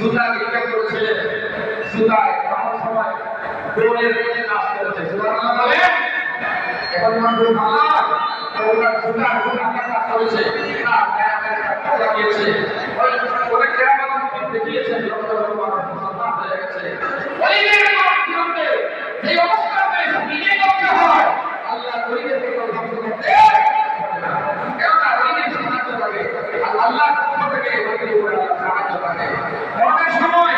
সুতা বিক্রি করেছিলেন সুতায় তখন সময় দৌড়ের কাজ করেছে সুবহানাল্লাহ বলে এখন মানুষ ভালো ওরা সুতা কাজ করেছে না কাজ লাগিয়েছে ওই ওরা কেমন দেখিয়েছেন যত মানুষ মুসলমান হয়ে গেছে ওইদের মাধ্যমে এই অবস্থাতে নিজে করতে হয় আল্লাহ ওইদের থেকে ধ্বংস করতে কেননা ওইদের সাহায্য লাগে আর আল্লাহ পক্ষ থেকে ওইদের উপরে সাহায্য লাগে অনেক সময়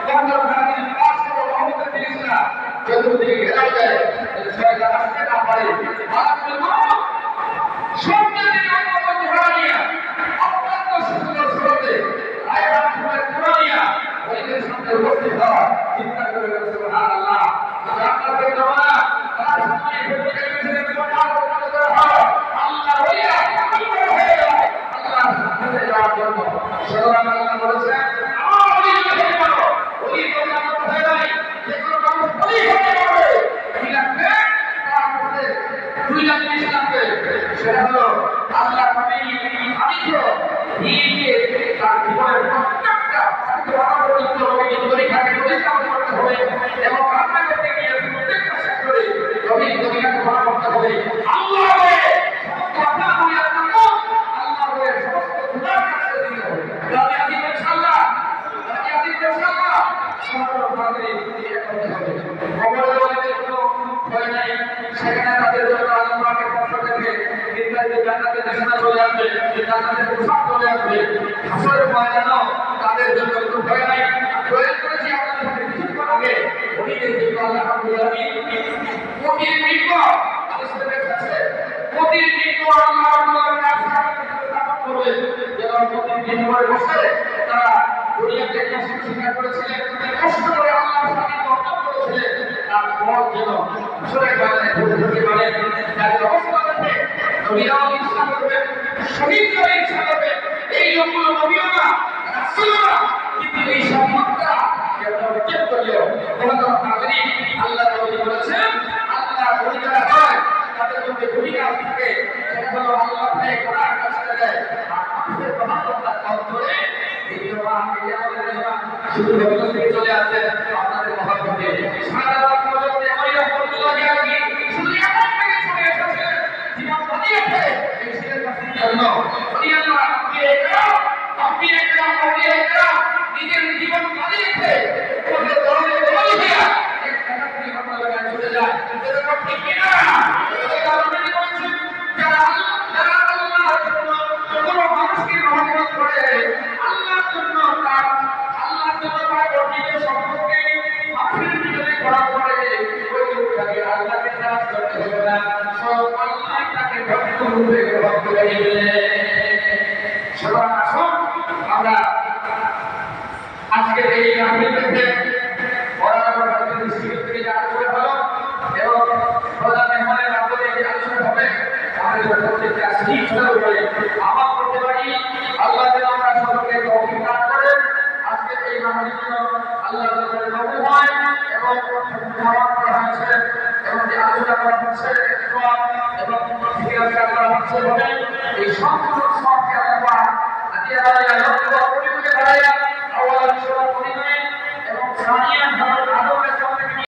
বন্ধুর ভাগের কাজ করে রহমতের জিনিসরা চতুর্দিকে ঘেরাও যায় শয়তান আসতে না পারে সবচেয়ে অন্যতম ঘোরানিয়া অত্যন্ত সুন্দর স্রোতে আয়াত সময় ঘোরানিয়া ওইদের সামনে উপস্থিত হওয়া চিন্তা করে সুবহানাল্লাহ জান্নাতের জমানা তার সামনে ভেতরে গেছে আল্লাহ ওইয়া আল্লাহ সামনে যাওয়ার জন্য সুতরাং আল্লাহ বলেছেন ওই তোমরা কোথায় নাই যে কোনো কাজ করেই হতে পারবে কি লাগবে তার মধ্যে দুইটা জিনিস লাগবে সেটা হলো আল্লাহ আমি তো নিজে তার জীবনের প্রত্যেকটা পরীক্ষাকে পরিষ্কার করতে হবে এবং রান্না করতে গিয়ে প্রত্যেকটা সেক্টরে দুনিয়াকে ভালো করতে হবে আল্লাহ সেখানে তাদের জন্য আল্লাহকে পক্ষ থেকে নির্ধারিত জান্নাতের নিশানা চলে আসবে জান্নাতের পোশাক চলে আসবে হাসরের ময়দানেও তাদের জন্য কোনো ভয় নাই প্রয়োগ করেছি আপনাদের সাথে কিছুক্ষণ আগে ওইদের জন্য আল্লাহ রাব্বুল আলামিন প্রতিনিধিত্ব আলোচনার কাছে প্রতিনিধিত্ব আল্লাহ রাব্বুল আলামিন স্থাপন করবে যেমন প্রতিদিন করে বসে তারা দুনিয়াতে কষ্ট স্বীকার করেছিলেন কষ্ট করে আল্লাহর সাথে অর্জন করেছিলেন তারপর যেন সরে গেলেন ভুলতে পারেন তাদের অবস্থা দেখে নবীরাও ইচ্ছা করবেন শহীদরা ইচ্ছা করবেন এই লোকগুলো নবীও না রাসূলরা কিন্তু এই সম্মানটা কেন করিও তোমাদের হাজির আল্লাহ নবী বলেছেন আল্লাহ পরিচয় হয় তাদের মধ্যে ভূমিকা থাকে সেটা হলো আল্লাহ ভাই কোরআন কাছে দেয় আর মানুষের মহাত্মা কল করে এই জবান এই আমাদের জবান শুধু ভগবান থেকে চলে আসে আপনাদের মহাত্মাকে সারা রাত পর্যন্ত ওই রহমতুল্লাহ জানি শুধু এমন থেকে চলে এসেছে জীবন বানিয়েছে এই ছেলের কাছে জন্য উনি আল্লাহ আপনি একরাম নিজের জীবন বানিয়েছে ওদের দরজে বলে দিয়া এক টাকা দিয়ে আপনার কাছে চলে যায় এটা ঠিক কি না এই কারণে বলছেন যারা আল্লাহর জন্য কোনো মানুষকে রহমত করে আল্লাহর জন্য তার নিজের সম্পর্কে মানুষের ভিতরে করা পড়ে ওই লোকটাকে আল্লাহকে নারাজ করতে হবে না সব আল্লাহ তাকে ভক্ত রূপে গ্রহণ করে নেবেন সুতরাং আসুন আমরা আজকে এই রাজনীতিতে থেকে যে আলোচনা হলো এবং প্রধান মেহমানের মাধ্যমে যে আলোচনা হবে আমাদের প্রত্যেককে আসি আমার করতে পারি আল্লাহ যেন আমরা সকলকে তৌফিক দান করেন আজকে এই মাহফিল আল্লাহ দরবারে কবুল হয় এবং সমাপ্ত করা হয়েছে এবং যে আলোচনা করা হচ্ছে এবং ফিকিরাত করা হচ্ছে বলে এই সম্পূর্ণ সবকে আল্লাহ আদিয়া বাড়াইয়া লক্ষ্য পরিমাণে বাড়াইয়া আওয়াজ সব পরিমাণে এবং সানিয়া